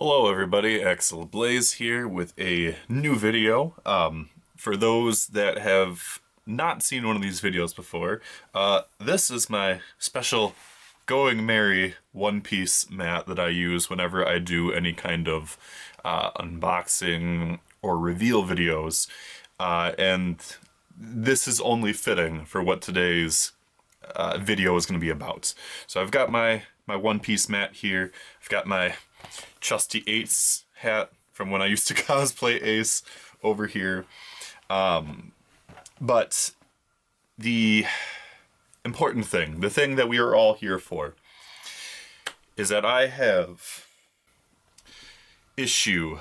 Hello everybody, Axel Blaze here with a new video. For those that have not seen one of these videos before, this is my special Going Merry One Piece mat that I use whenever I do any kind of unboxing or reveal videos. And this is only fitting for what today's video is going to be about. So I've got my One Piece mat here. I've got my Trusty Ace hat from when I used to cosplay Ace over here. But the important thing, the thing that we are all here for, is that I have issue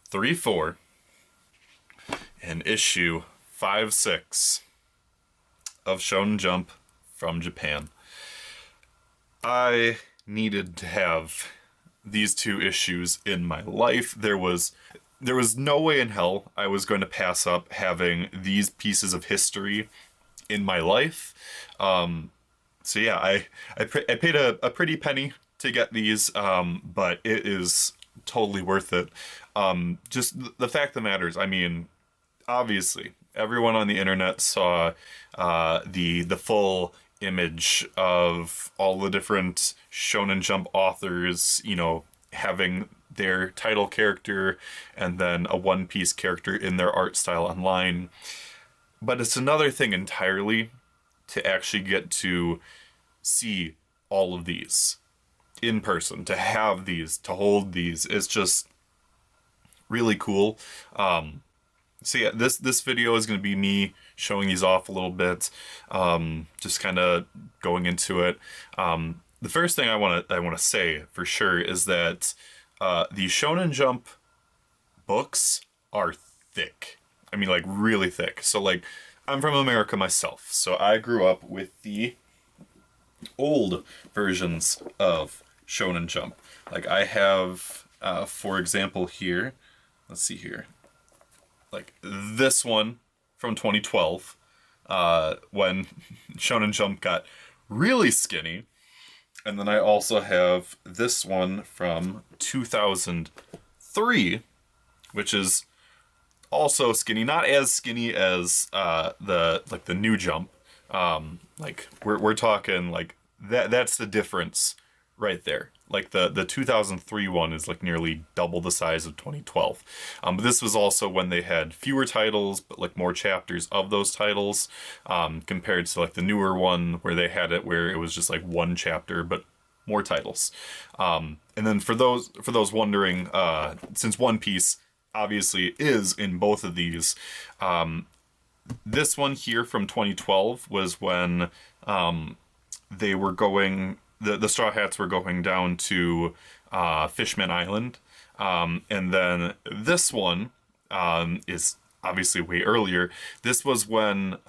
3-4 and issue 5-6 of Shonen Jump from Japan. I needed to have these two issues in my life. There was no way in hell I was going to pass up having these pieces of history in my life. So yeah, I paid a pretty penny to get these, but it is totally worth it. Just the fact of the matter is, I mean, obviously, everyone on the internet saw the full image of all the different Shonen Jump authors, you know, having their title character and then a One Piece character in their art style online. But it's another thing entirely to actually get to see all of these in person, to have these, to hold these. It's just really cool. So yeah, this video is going to be me showing these off a little bit, just kind of going into it. The first thing I want to say for sure is that the Shonen Jump books are thick. I mean, like, really thick. So, like, I'm from America myself, so I grew up with the old versions of Shonen Jump. Like, I have, for example, here, let's see here, like this one from 2012, when Shonen Jump got really skinny. And then I also have this one from 2003, which is also skinny, not as skinny as the new Jump. Like we're talking like that's the difference right there. Like the 2003 one is like nearly double the size of 2012. But this was also when they had fewer titles, but like more chapters of those titles, compared to like the newer one where they had it where it was just like one chapter, but more titles. And then for those wondering, since One Piece obviously is in both of these, this one here from 2012 was when they were going. The Straw Hats were going down to Fishman Island. And then this one is obviously way earlier. This was when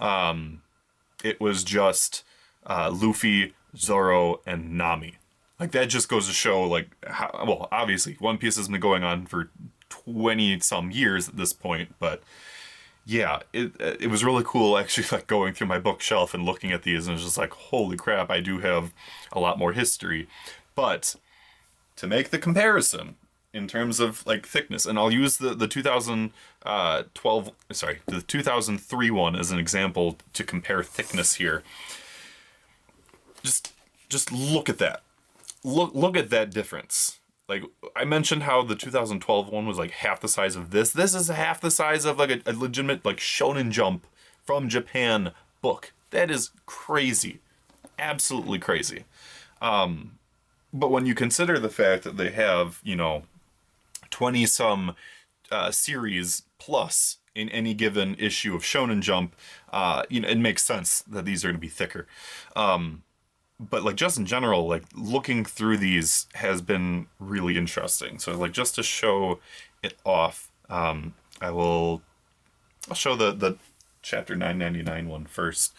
it was just Luffy, Zoro, and Nami. Like, that just goes to show, like, how, well, obviously, One Piece has been going on for 20-some years at this point, but yeah, it was really cool actually, like, going through my bookshelf and looking at these and it's just like, holy crap, I do have a lot more history. But to make the comparison in terms of like thickness, and I'll use the 2003 one as an example to compare thickness here. Just look at that. Look at that difference. Like, I mentioned how the 2012 one was like half the size of this. This is half the size of like a legitimate like Shonen Jump from Japan book. That is crazy. Absolutely crazy. But when you consider the fact that they have, you know, 20-some series plus in any given issue of Shonen Jump, you know, it makes sense that these are going to be thicker. But like just in general, like looking through these has been really interesting. So like just to show it off, I'll show the chapter 999 one first.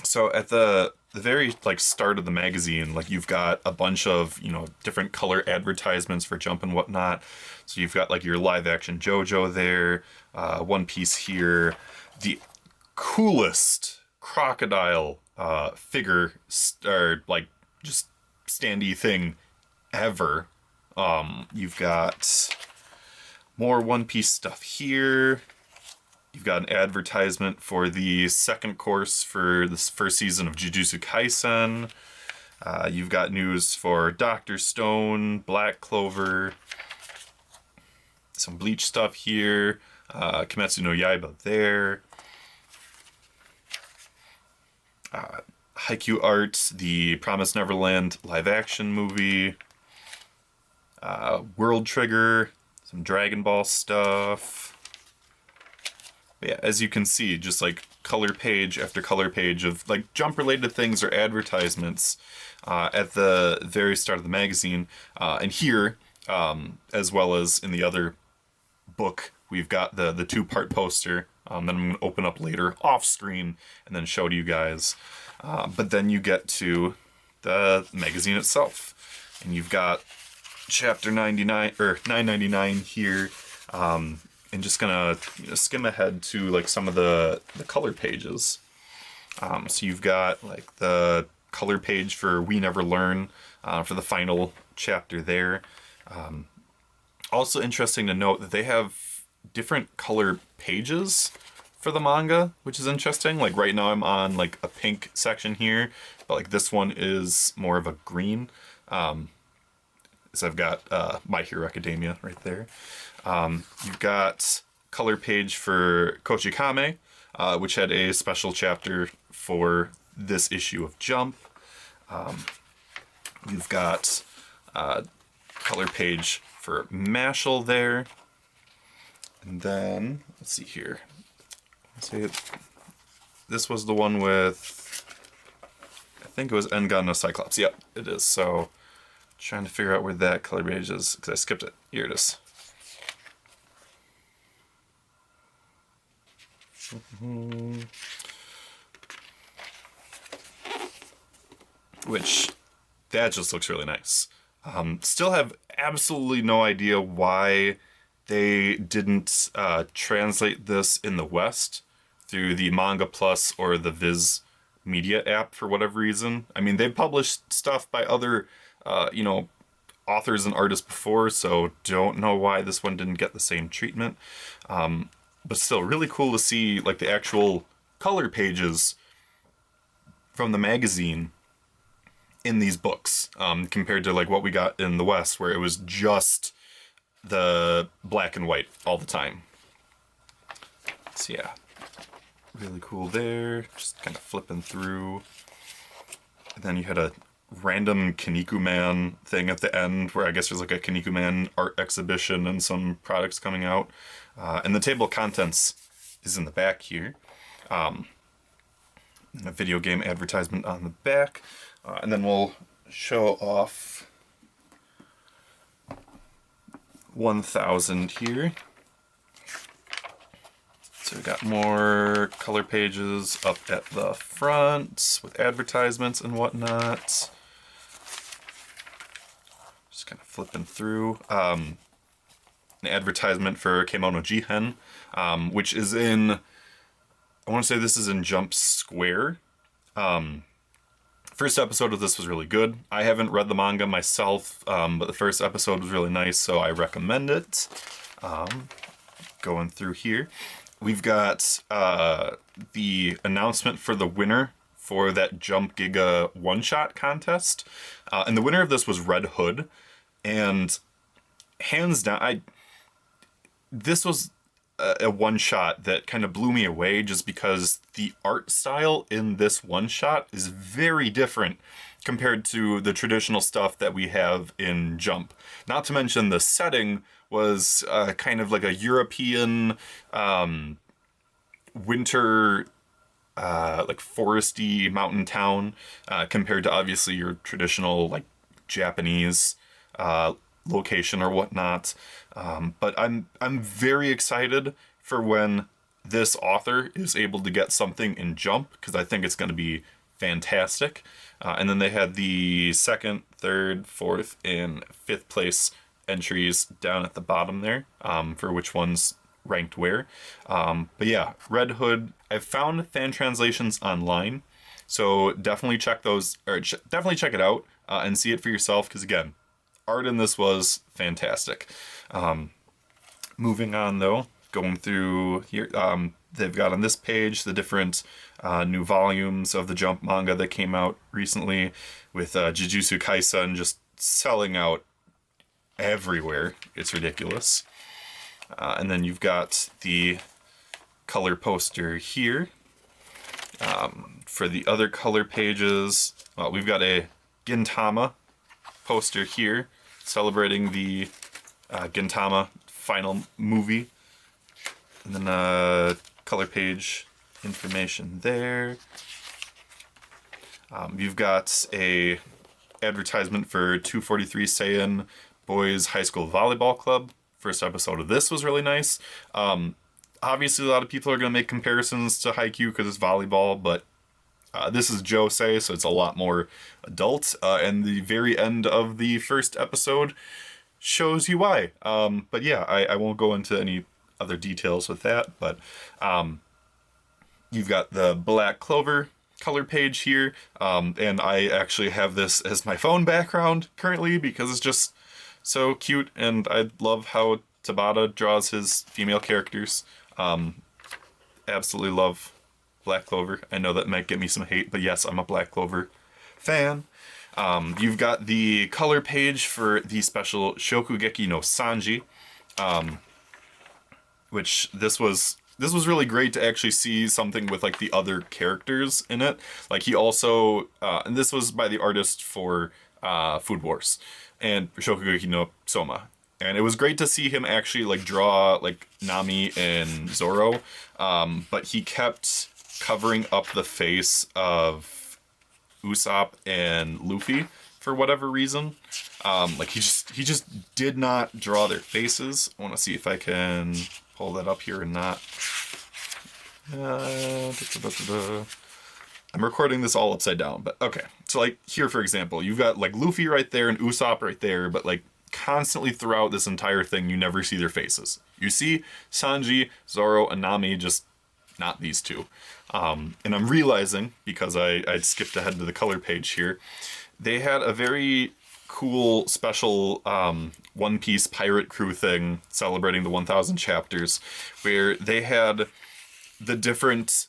So at the very like start of the magazine, like you've got a bunch of, you know, different color advertisements for Jump and whatnot. So you've got like your live action JoJo there, One Piece here, the coolest crocodile figure or like just standy thing ever. You've got more One Piece stuff here. You've got an advertisement for the second course for this first season of Jujutsu Kaisen. You've got news for Dr. Stone, Black Clover, some Bleach stuff here, Kimetsu no Yaiba there. Haikyuu art, the Promised Neverland live action movie, World Trigger, some Dragon Ball stuff. But yeah, as you can see, just like color page after color page of like Jump related things or advertisements at the very start of the magazine. And here, as well as in the other book, we've got the 2-part poster that I'm going to open up later off screen and then show to you guys. But then you get to the magazine itself, and you've got chapter 99 or 999 here. And just gonna skim ahead to like some of the color pages. So you've got like the color page for We Never Learn for the final chapter there. Also interesting to note that they have different color pages for the manga, which is interesting. Like right now I'm on like a pink section here, but like this one is more of a green. So I've got My Hero Academia right there. You've got color page for Kochikame, which had a special chapter for this issue of Jump. You've got color page for Mashal there. And then, let's see here. This was the one with, I think it was Engan no Cyclops. Yep, it is. So, trying to figure out where that color page is, because I skipped it. Here it is. Which, that just looks really nice. Still have absolutely no idea why they didn't translate this in the West through the Manga Plus or the Viz Media app for whatever reason. I mean, they've published stuff by other, authors and artists before, so don't know why this one didn't get the same treatment. But still, really cool to see like the actual color pages from the magazine in these books, compared to like what we got in the West, where it was just the black and white all the time. So yeah, really cool there. Just kind of flipping through. And then you had a random Kinnikuman thing at the end, where I guess there's like a Kinnikuman art exhibition and some products coming out. And the table of contents is in the back here. And a video game advertisement on the back. And then we'll show off 1000 here. So we got more color pages up at the front with advertisements and whatnot. Just kind of flipping through. An advertisement for Kemono Jihen, which is in, I want to say this is in Jump Square. First episode of this was really good. I haven't read the manga myself, but the first episode was really nice, so I recommend it. Going through here, we've got the announcement for the winner for that Jump Giga one-shot contest. And the winner of this was Red Hood. And hands down, this was a one-shot that kind of blew me away, just because the art style in this one-shot is very different compared to the traditional stuff that we have in Jump. Not to mention the setting was kind of like a European winter, like foresty mountain town, compared to obviously your traditional like Japanese location or whatnot. But I'm very excited for when this author is able to get something in Jump, because I think it's going to be fantastic. And then they had the 2nd, 3rd, 4th, and 5th place entries down at the bottom there, for which one's ranked where. But yeah, Red Hood, I've found fan translations online, so definitely check those, or definitely check it out and see it for yourself, because again, art in this was fantastic. Moving on though, going through here, they've got on this page the different new volumes of the Jump manga that came out recently, with Jujutsu Kaisen just selling out everywhere. It's ridiculous. And then you've got the color poster here. For the other color pages, we've got a Gintama poster here celebrating the Gintama final movie. And then color page information there. You've got a advertisement for 243 Saiyan Boys High School Volleyball Club. First episode of this was really nice. Obviously, a lot of people are going to make comparisons to Haikyuu because it's volleyball, but this is Josei, so it's a lot more adult. And the very end of the first episode shows you why. But yeah, I won't go into any other details with that, but you've got the Black Clover color page here, and I actually have this as my phone background currently because it's just so cute, and I love how Tabata draws his female characters. Absolutely love Black Clover. I know that might get me some hate, but yes, I'm a Black Clover fan. You've got the color page for the special Shokugeki no Sanji, which this was really great to actually see something with like the other characters in it. Like he also, and this was by the artist for Food Wars and Shokugeki no Soma. And it was great to see him actually like draw like Nami and Zoro, but he kept covering up the face of Usopp and Luffy for whatever reason. Like he just did not draw their faces. I want to see if I can pull that up here and not. I'm recording this all upside down, but okay. So like here, for example, you've got like Luffy right there and Usopp right there, but like constantly throughout this entire thing, you never see their faces. You see Sanji, Zoro, and Nami, just not these two. And I'm realizing, because I skipped ahead to the color page here, they had a very cool special One Piece pirate crew thing celebrating the 1,000 chapters, where they had the different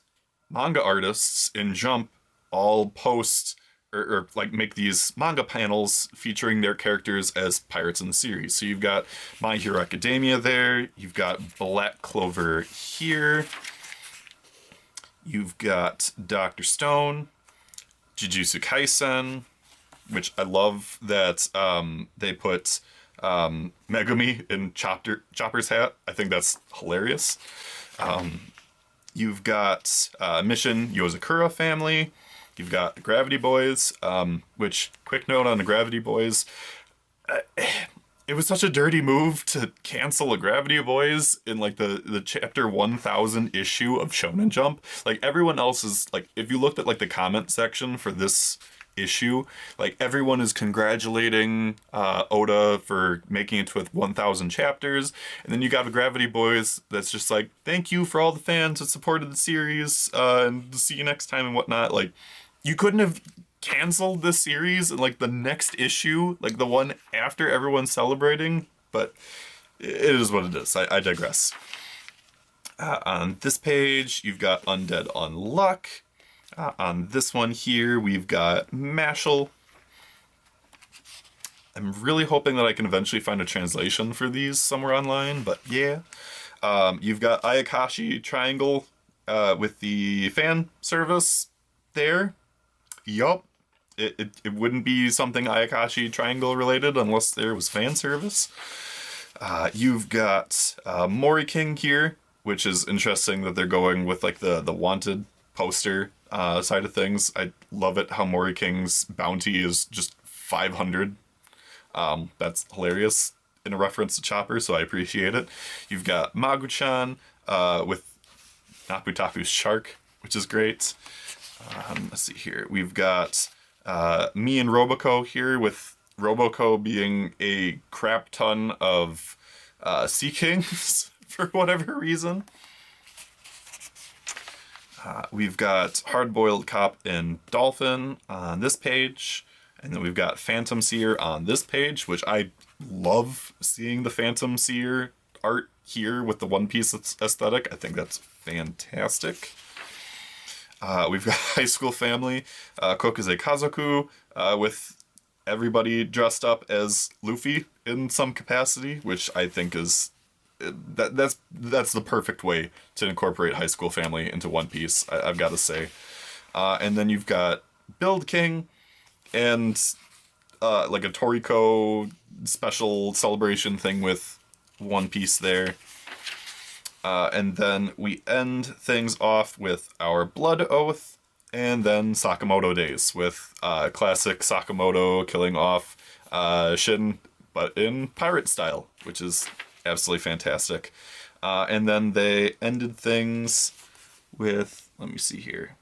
manga artists in Jump all post or like make these manga panels featuring their characters as pirates in the series. So you've got My Hero Academia there, you've got Black Clover here, you've got Dr. Stone, Jujutsu Kaisen, which I love that they put Megumi in Chopper's hat. I think that's hilarious. You've got Mission Yozakura family. You've got Gravity Boys, which, quick note on the Gravity Boys, it was such a dirty move to cancel a Gravity Boys in like the chapter 1000 issue of Shonen Jump. Like everyone else is like, if you looked at like the comment section for this issue, like everyone is congratulating Oda for making it to 1000 chapters, and then you got the Gravity Boys that's just like, thank you for all the fans that supported the series, and see you next time and whatnot. Like, you couldn't have canceled this series in like the next issue, like the one after everyone's celebrating, but it is what it is. I digress. On this page, you've got Undead Unluck. On this one here, we've got Mashal. I'm really hoping that I can eventually find a translation for these somewhere online, but yeah. You've got Ayakashi Triangle with the fan service there. Yup. It wouldn't be something Ayakashi Triangle related unless there was fan service. You've got Mori King here, which is interesting that they're going with like the wanted poster side of things. I love it how Mori King's bounty is just 500. That's hilarious in a reference to Chopper, so I appreciate it. You've got Magu-chan with Naputaku's shark, which is great. Let's see here. We've got me and Roboco here, with Roboco being a crap ton of Sea Kings for whatever reason. We've got Hard-Boiled Cop and Dolphin on this page. And then we've got Phantom Seer on this page, which I love seeing the Phantom Seer art here with the One Piece aesthetic. I think that's fantastic. We've got High School Family, Kokuze Kazoku, with everybody dressed up as Luffy in some capacity, which I think is that's the perfect way to incorporate High School Family into One Piece, I've got to say. And then you've got Build King and like a Toriko special celebration thing with One Piece there. And then we end things off with our Blood Oath, and then Sakamoto Days with classic Sakamoto killing off Shin, but in pirate style, which is absolutely fantastic. And then they ended things with, let me see here.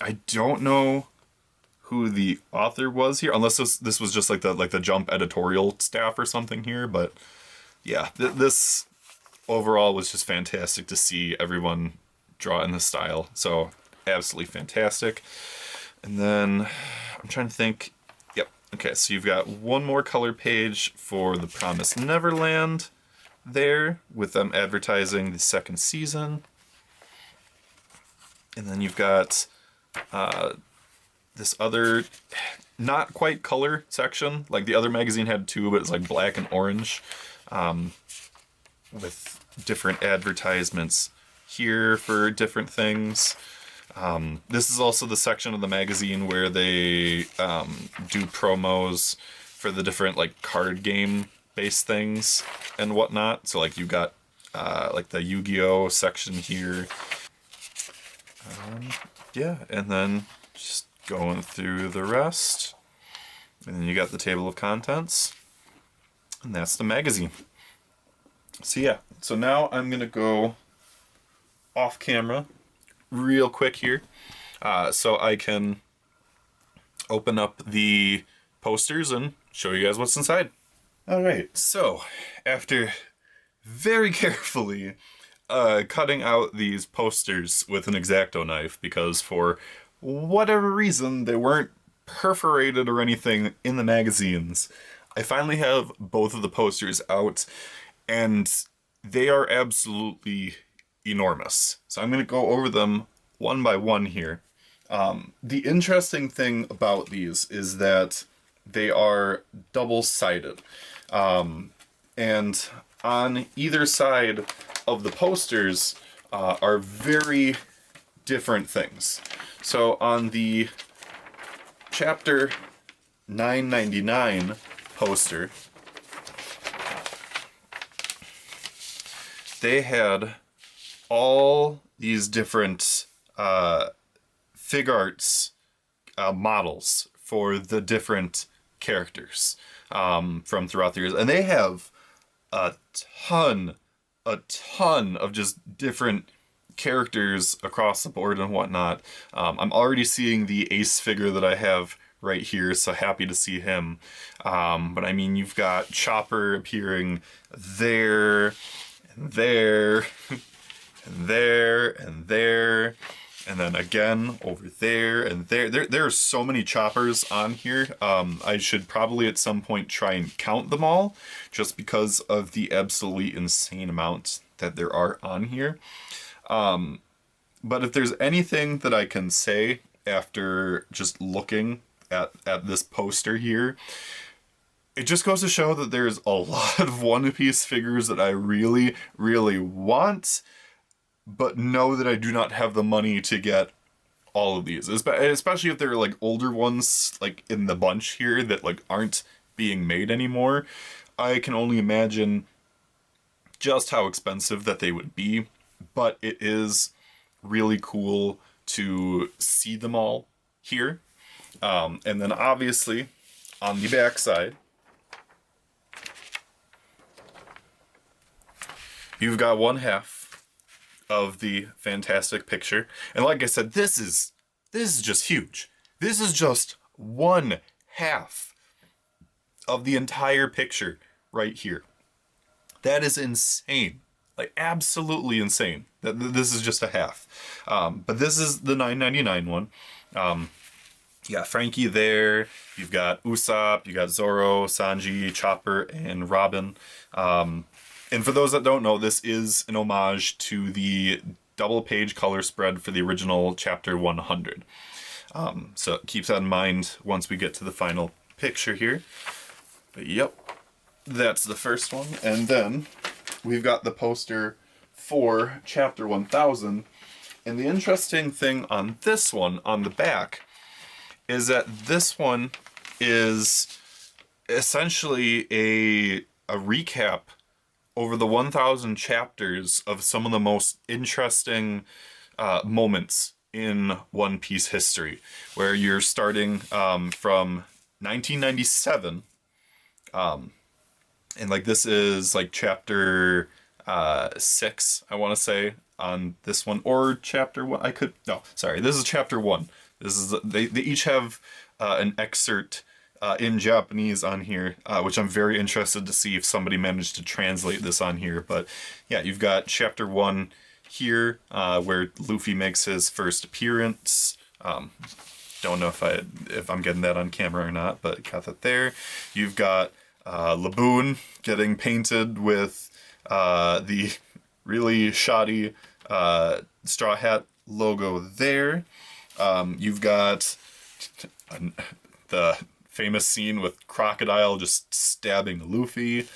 I don't know who the author was here, unless this was just like the Jump editorial staff or something here. But yeah, this overall was just fantastic to see everyone draw in this style. So absolutely fantastic. And then I'm trying to think. Yep. Okay, so you've got one more color page for the Promised Neverland there, with them advertising the second season. And then you've got this other not quite color section. Like the other magazine had two, but it's like black and orange, with different advertisements here for different things. This is also the section of the magazine where they do promos for the different like card game based things and whatnot. So like you've got like the Yu-Gi-Oh section here. Yeah, and then just going through the rest. And then you got the table of contents. And that's the magazine. So yeah, so now I'm going to go off camera real quick here, so I can open up the posters and show you guys what's inside. Alright, so after very carefully cutting out these posters with an X-Acto knife, because for whatever reason they weren't perforated or anything in the magazines, I finally have both of the posters out, and they are absolutely enormous. So I'm going to go over them one by one here. The interesting thing about these is that they are double-sided. And on either side of the posters are very different things. So on the chapter 999 poster, they had all these different fig arts models for the different characters from throughout the years. And they have a ton of just different characters across the board and whatnot. I'm already seeing the Ace figure that I have right here, so happy to see him. But I mean, you've got Chopper appearing there, and there, and there, and there, and then again over there, and there. There are so many Choppers on here. I should probably at some point try and count them all, just because of the absolutely insane amount that there are on here. But if there's anything that I can say after just looking at this poster here, it just goes to show that there's a lot of One Piece figures that I really, really want, but know that I do not have the money to get all of these. Especially if they're like older ones, like in the bunch here, that like aren't being made anymore. I can only imagine just how expensive that they would be, but it is really cool to see them all here. And then obviously on the back side, you've got one half of the fantastic picture. And like I said, this is just huge. This is just one half of the entire picture right here. That is insane. Like, absolutely insane. This is just a half. But this is the $9.99 one. You got Frankie there. You've got Usopp. You got Zoro, Sanji, Chopper, and Robin. And for those that don't know, this is an homage to the double-page color spread for the original Chapter 100. So keep that in mind once we get to the final picture here. But yep, that's the first one. And then we've got the poster for Chapter 1000. And the interesting thing on this one, on the back, is that this one is essentially a recap over the 1,000 chapters of some of the most interesting moments in One Piece history, where you're starting from 1997, and like this is like chapter 6, I want to say, on this one, or chapter 1. This is chapter 1. This is they each have an excerpt in Japanese on here, which I'm very interested to see if somebody managed to translate this on here. But yeah, you've got chapter 1 here, where Luffy makes his first appearance. Don't know if I'm getting that on camera or not, but got that there. You've got Laboon getting painted with the really shoddy Straw Hat logo there. You've got the famous scene with Crocodile just stabbing Luffy.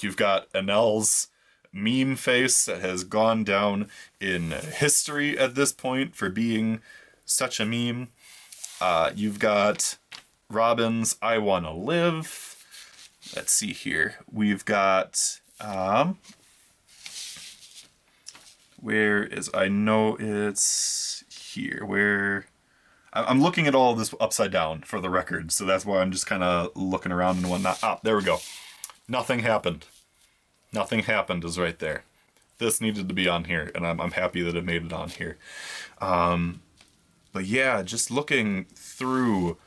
You've got Enel's meme face that has gone down in history at this point for being such a meme. You've got Robin's I Wanna Live. Let's see here. We've got where is, I know it's here, I'm looking at all of this upside down for the record, so that's why I'm just kind of looking around and whatnot. There we go. Nothing happened. Nothing happened is right there. This needed to be on here, and I'm happy that it made it on here. But yeah, just looking through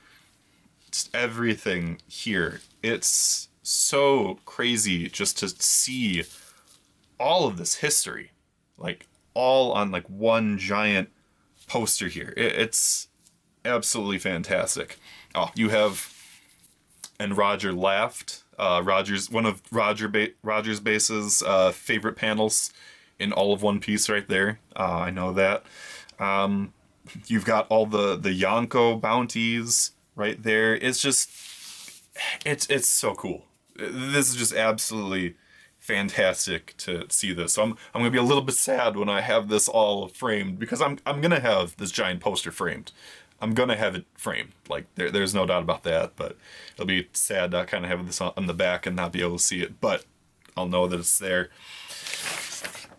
just everything here, it's so crazy just to see all of this history, like all on like one giant poster here. It's absolutely fantastic. Oh, you have, and Roger laughed. Roger's one of Roger's Base's favorite panels in all of One Piece right there. I know that. You've got all the Yonko bounties right there. It's just, it's so cool. This is just absolutely fantastic to see this. So I'm gonna be a little bit sad when I have this all framed, because I'm gonna have this giant poster framed. I'm gonna have it framed. Like there's no doubt about that. But it'll be sad to kind of have this on the back and not be able to see it. But I'll know that it's there.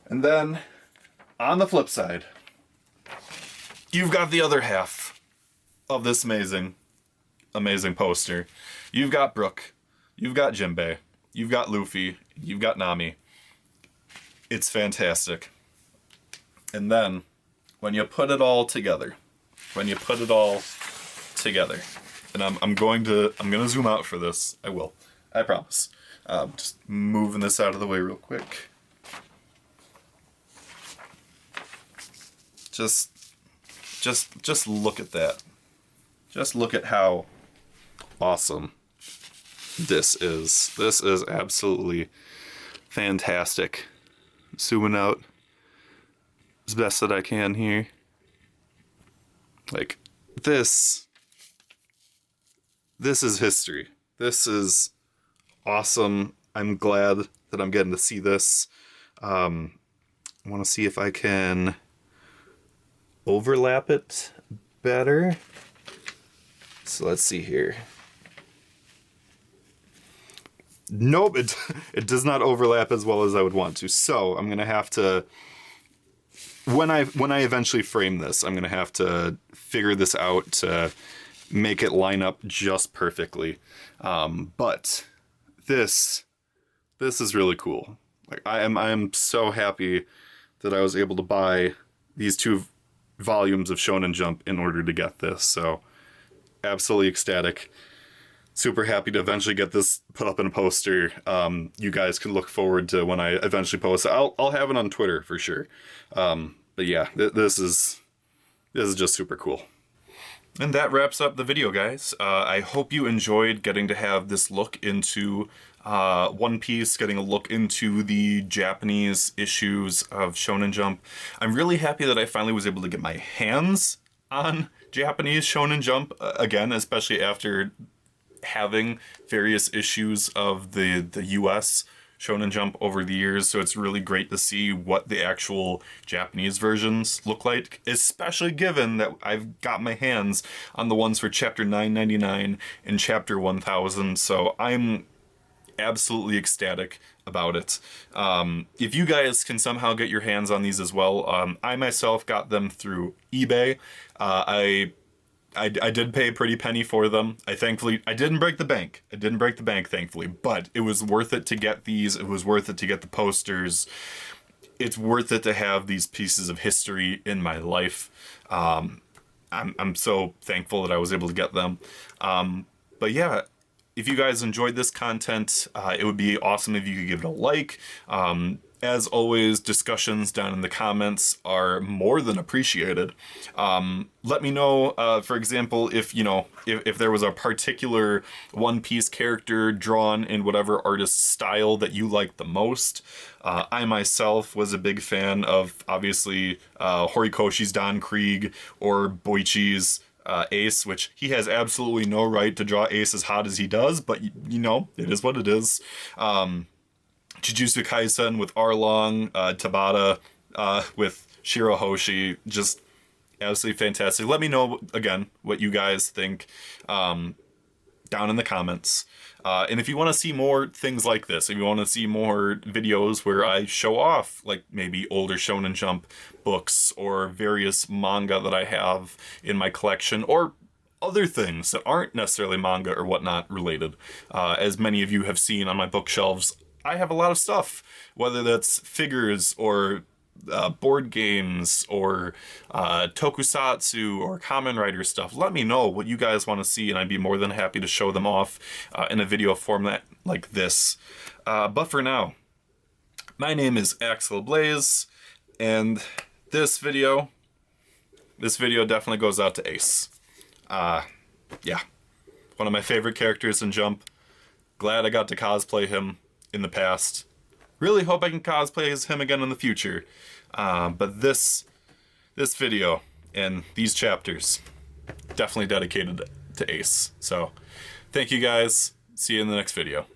And then on the flip side, you've got the other half of this amazing poster. You've got Brook. You've got Jinbei. You've got Luffy. You've got Nami. It's fantastic. And then when you put it all together, and I'm gonna zoom out for this. I will. I promise. Just moving this out of the way real quick. Just look at that. Just look at how awesome this is. This is absolutely fantastic. Zooming out as best that I can here. Like, this is history. This is awesome. I'm glad that I'm getting to see this. I want to see if I can overlap it better. So let's see here. Nope, it does not overlap as well as I would want to. So I'm gonna have to, when I eventually frame this, I'm gonna have to figure this out to make it line up just perfectly. But this is really cool. Like I am so happy that I was able to buy these 2 volumes of Shonen Jump in order to get this. So absolutely ecstatic. Super happy to eventually get this put up in a poster. You guys can look forward to when I eventually post it. I'll have it on Twitter for sure. But yeah, this is just super cool. And that wraps up the video, guys. I hope you enjoyed getting to have this look into One Piece, getting a look into the Japanese issues of Shonen Jump. I'm really happy that I finally was able to get my hands on Japanese Shonen Jump again, especially after having various issues of the US Shonen Jump over the years, so it's really great to see what the actual Japanese versions look like, especially given that I've got my hands on the ones for Chapter 999 and Chapter 1000, so I'm absolutely ecstatic about it. If you guys can somehow get your hands on these as well, I myself got them through eBay. I did pay a pretty penny for them. I didn't break the bank. I didn't break the bank, thankfully, but it was worth it to get these. It was worth it to get the posters. It's worth it to have these pieces of history in my life. I'm so thankful that I was able to get them. But yeah, if you guys enjoyed this content, it would be awesome if you could give it a like. As always, discussions down in the comments are more than appreciated. Let me know, for example, if there was a particular One Piece character drawn in whatever artist's style that you liked the most. I myself was a big fan of, obviously, Horikoshi's Don Krieg or Boichi's Ace, which he has absolutely no right to draw Ace as hot as he does, but, it is what it is. Jujutsu Kaisen with Arlong, Tabata with Shirahoshi, just absolutely fantastic. Let me know, again, what you guys think down in the comments. And if you want to see more things like this, if you want to see more videos where I show off, like, maybe older Shonen Jump books or various manga that I have in my collection, or other things that aren't necessarily manga or whatnot related, as many of you have seen on my bookshelves, I have a lot of stuff, whether that's figures or board games or tokusatsu or Kamen Rider stuff. Let me know what you guys want to see, and I'd be more than happy to show them off in a video format like this. But for now, my name is Axel Blaze, and this video definitely goes out to Ace. Yeah, one of my favorite characters in Jump. Glad I got to cosplay him in the past. Really hope I can cosplay as him again in the future. But this video and these chapters definitely dedicated to Ace. So thank you guys. See you in the next video.